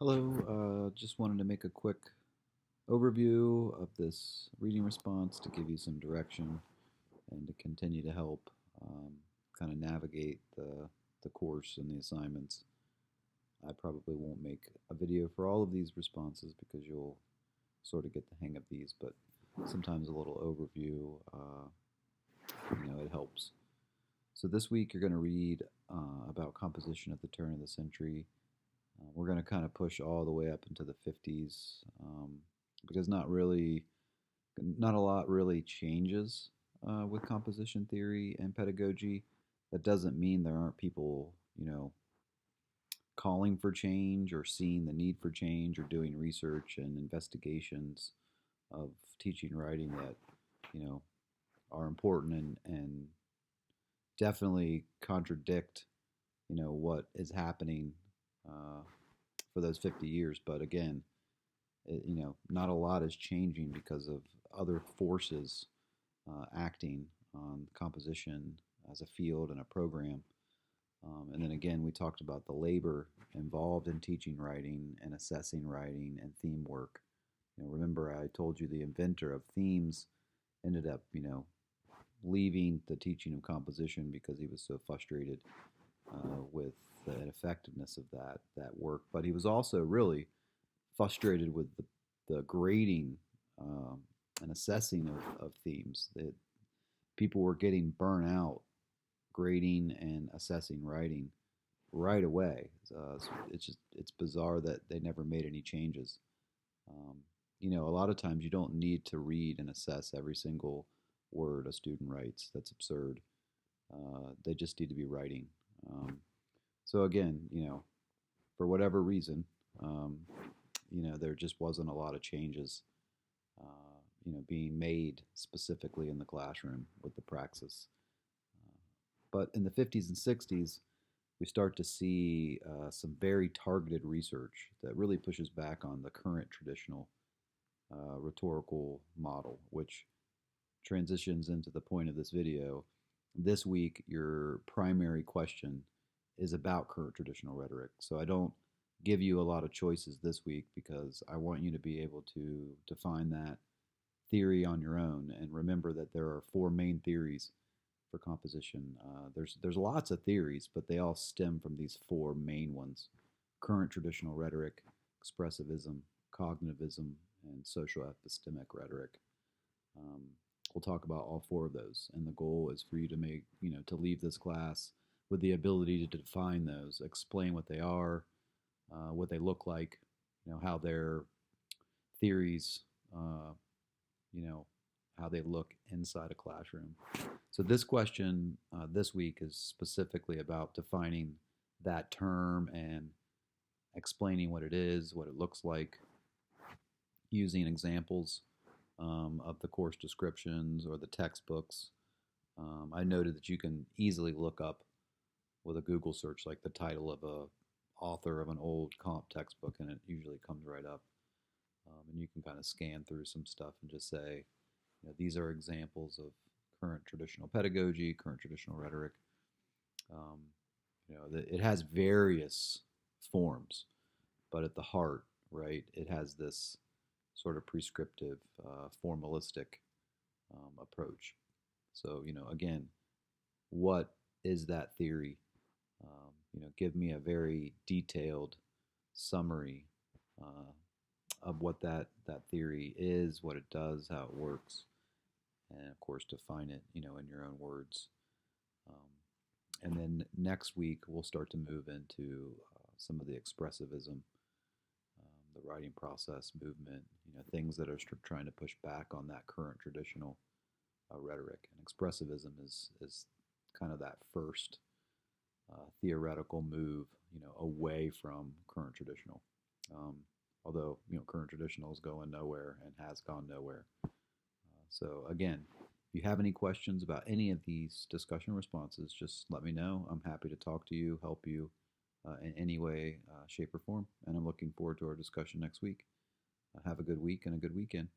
Hello, just wanted to make a quick overview of this reading response to give you some direction and to continue to help um, kind of navigate the course and the assignments. I probably won't make a video for all of these responses because you'll sort of get the hang of these, but sometimes a little overview, it helps. So this week you're going to read about composition at the turn of the century. We're going to kind of push all the way up into the 50s because not a lot really changes with composition theory and pedagogy. That doesn't mean there aren't people, calling for change or seeing the need for change or doing research and investigations of teaching writing that, you know, are important and definitely contradict, what is happening uh, for those 50 years. But again, not a lot is changing because of other forces acting on composition as a field and a program. And then again, we talked about the labor involved in teaching writing and assessing writing and theme work. Remember I told you the inventor of themes ended up, leaving the teaching of composition because he was so frustrated with the ineffectiveness of that work. But he was also really frustrated with the grading and assessing of themes. That people were getting burnt out grading and assessing writing right away. It's bizarre that they never made any changes. Um, a lot of times you don't need to read and assess every single word a student writes. That's absurd. They just need to be writing. So again, for whatever reason, um, there just wasn't a lot of changes, being made specifically in the classroom with the praxis. But in the 50s and 60s, we start to see some very targeted research that really pushes back on the current traditional rhetorical model, which transitions into the point of this video. This week, your primary question is about current traditional rhetoric. So I don't give you a lot of choices this week because I want you to be able to define that theory on your own and remember that there are four main theories for composition. There's lots of theories, but they all stem from these four main ones: current traditional rhetoric, expressivism, cognitivism, and social epistemic rhetoric. Um, we'll talk about all four of those, and the goal is for you to to leave this class with the ability to define those, explain what they are, what they look like, how their theories, you know, how they look inside a classroom. So this question this week is specifically about defining that term and explaining what it is, what it looks like, using examples of the course descriptions or the textbooks. I noted that you can easily look up with a Google search like the title of a author of an old comp textbook, and it usually comes right up. And you can kind of scan through some stuff and just say, these are examples of current traditional pedagogy, current traditional rhetoric. Um, it has various forms, but at the heart, right, it has this sort of prescriptive, formalistic approach. So, again, what is that theory? Give me a very detailed summary of what that theory is, what it does, how it works, and of course define it, in your own words. And then next week we'll start to move into some of the expressivism, the writing process, movement, things that are trying to push back on that current traditional rhetoric. And expressivism is kind of that first theoretical move, away from current traditional. Although current traditional is going nowhere and has gone nowhere. So again, if you have any questions about any of these discussion responses, just let me know. I'm happy to talk to you, help you in any way, shape, or form. And I'm looking forward to our discussion next week. Have a good week and a good weekend.